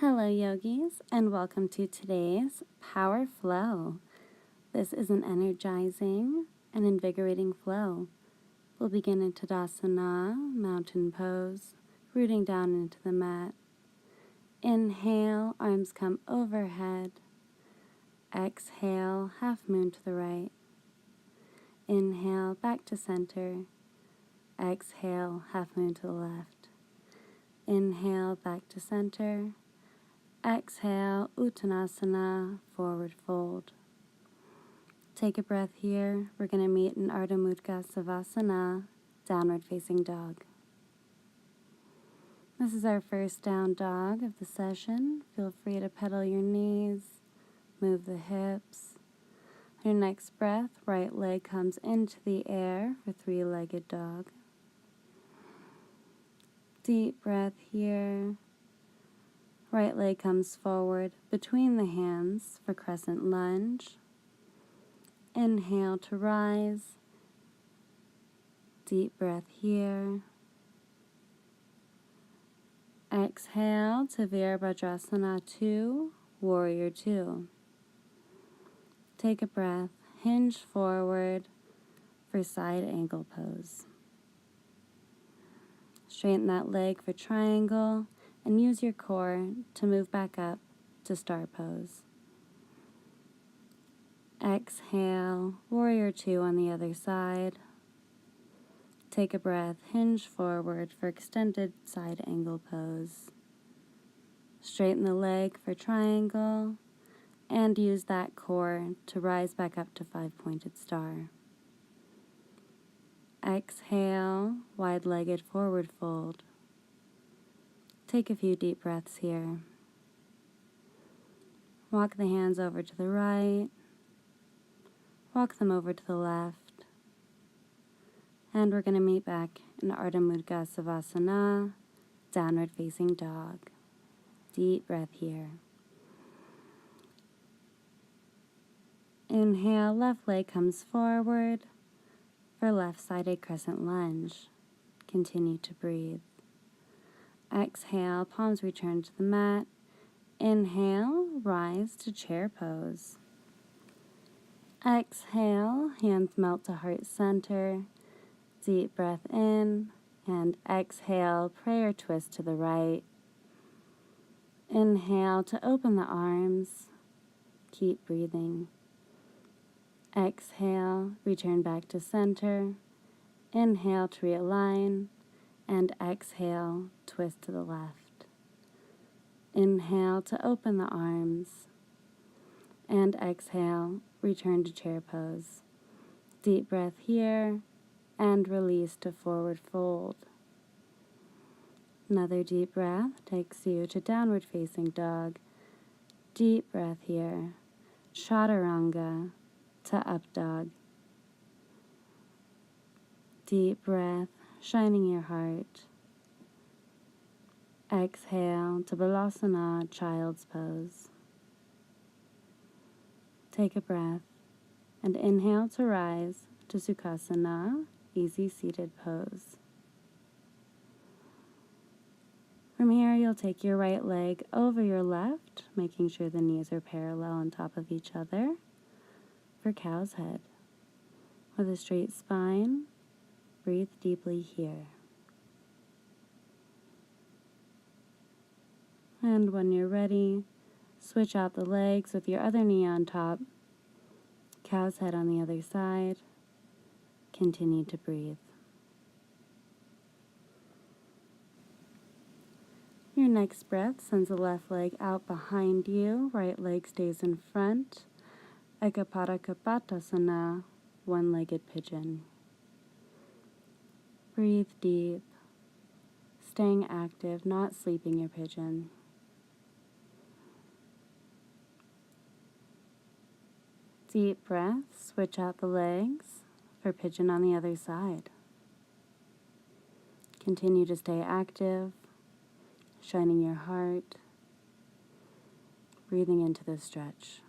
Hello yogis, and welcome to today's Power Flow. This is an energizing and invigorating flow. We'll begin in Tadasana, mountain pose, rooting down into the mat. Inhale, arms come overhead. Exhale, half moon to the right. Inhale, back to center. Exhale, half moon to the left. Inhale, back to center. Exhale, Uttanasana, forward fold. Take a breath here. We're going to meet in Ardha Mudra Savasana, downward facing dog. This is our first down dog of the session. Feel free to pedal your knees, move the hips. Your next breath, right leg comes into the air for three-legged dog. Deep breath here. Right leg comes forward between the hands for crescent lunge. Inhale to rise. Deep breath here. Exhale to Virabhadrasana 2, Warrior 2. Take a breath, hinge forward for side angle pose. Straighten that leg for triangle and use your core to move back up to star pose. Exhale, Warrior 2 on the other side. Take a breath, hinge forward for extended side angle pose. Straighten the leg for triangle and use that core to rise back up to five-pointed star. Exhale, wide-legged forward fold. Take a few deep breaths here. Walk the hands over to the right. Walk them over to the left. And we're going to meet back in Ardha Mudra Savasana, downward facing dog. Deep breath here. Inhale, left leg comes forward for left-sided crescent lunge. Continue to breathe. Exhale, palms return to the mat. Inhale, rise to chair pose. Exhale, hands melt to heart center. Deep breath in, and exhale, prayer twist to the right. Inhale to open the arms. Keep breathing. Exhale, return back to center. Inhale to realign, and exhale, twist to the left. Inhale to open the arms, and exhale, return to chair pose. Deep breath here, and release to forward fold. Another deep breath takes you to downward facing dog. Deep breath here. Chaturanga to up dog. Deep breath, shining your heart. Exhale to Balasana, child's pose. Take a breath and inhale to rise to Sukhasana, easy seated pose. From here, you'll take your right leg over your left, making sure the knees are parallel on top of each other for cow's head. With a straight spine, breathe deeply here. And when you're ready, switch out the legs with your other knee on top, cow's head on the other side. Continue to breathe. Your next breath sends the left leg out behind you, right leg stays in front. Ekapadakapatasana, one-legged pigeon. Breathe deep, staying active, not sleeping your pigeon. Deep breath, switch out the legs for pigeon on the other side. Continue to stay active, shining your heart, breathing into the stretch.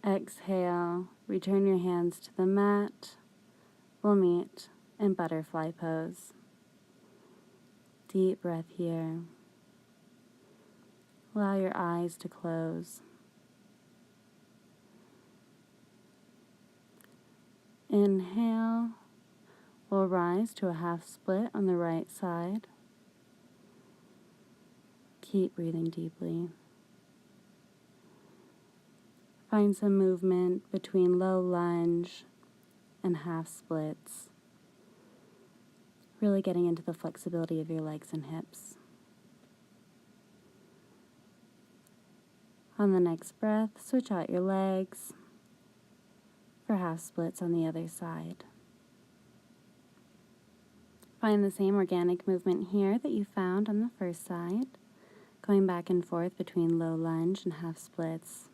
Exhale, return your hands to the mat. We'll meet in butterfly pose. Deep breath here. Allow your eyes to close. Inhale. We'll rise to a half split on the right side. Keep breathing deeply. Find some movement between low lunge and half splits. Really getting into the flexibility of your legs and hips. On the next breath, switch out your legs for half splits on the other side. Find the same organic movement here that you found on the first side, going back and forth between low lunge and half splits.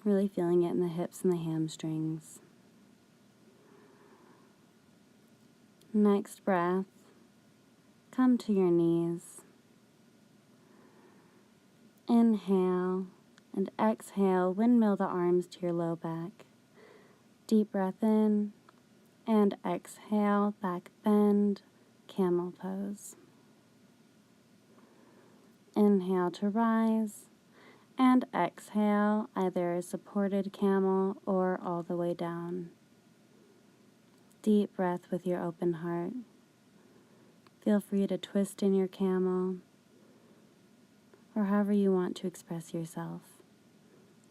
Really feeling it in the hips and the hamstrings. Next breath, come to your knees. Inhale and exhale, windmill the arms to your low back. Deep breath in and exhale, back bend, camel pose. Inhale to rise and exhale, either a supported camel or all the way down. Deep breath with your open heart. Feel free to twist in your camel or however you want to express yourself.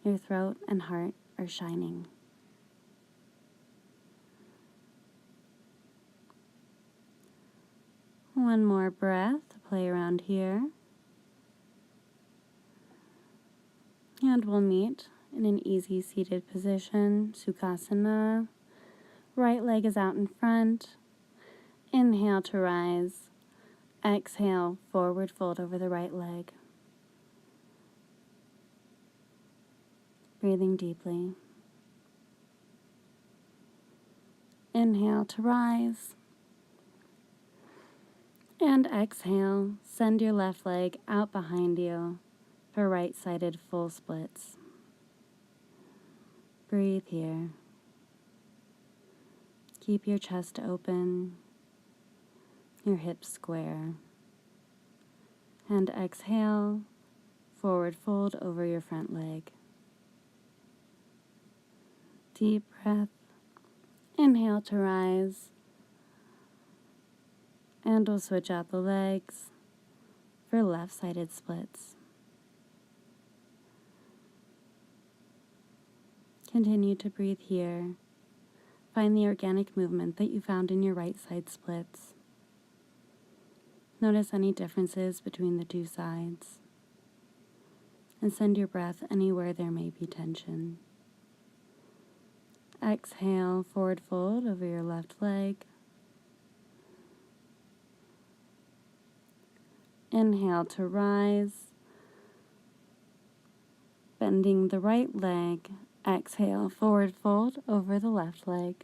Your throat and heart are shining. One more breath to play around here. And we'll meet in an easy seated position, Sukhasana. Right leg is out in front. Inhale to rise. Exhale, forward fold over the right leg. Breathing deeply. Inhale to rise. And exhale, send your left leg out behind you for right-sided full splits. Breathe here. Keep your chest open, your hips square. And exhale, forward fold over your front leg. Deep breath. Inhale to rise. And we'll switch out the legs for left-sided splits. Continue to breathe here. Find the organic movement that you found in your right side splits. Notice any differences between the two sides. And send your breath anywhere there may be tension. Exhale, forward fold over your left leg. Inhale to rise, bending the right leg. Exhale, forward fold over the left leg.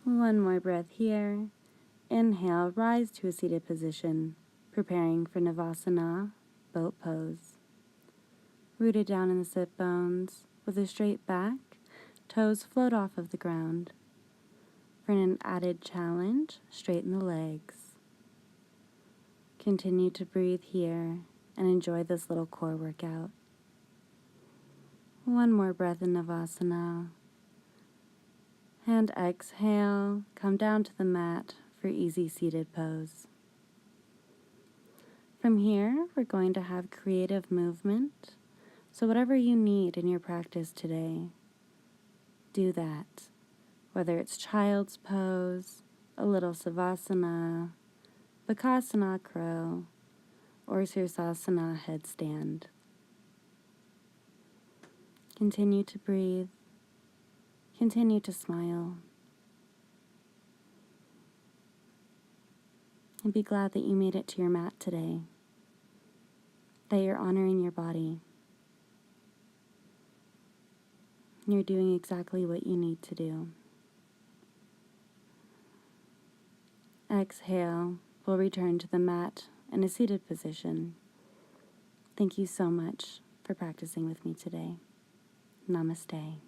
One more breath here. Inhale, rise to a seated position, preparing for Navasana, boat pose. Rooted down in the sit bones, with a straight back, toes float off of the ground. For an added challenge, straighten the legs. Continue to breathe here and enjoy this little core workout. One more breath in Navasana. And exhale, come down to the mat for easy seated pose. From here, we're going to have creative movement. So whatever you need in your practice today, do that. Whether it's child's pose, a little savasana, Bakasana crow, or Sirsasana headstand. Continue to breathe. Continue to smile. And be glad that you made it to your mat today. That you're honoring your body. You're doing exactly what you need to do. Exhale. We'll return to the mat in a seated position. Thank you so much for practicing with me today. Namaste.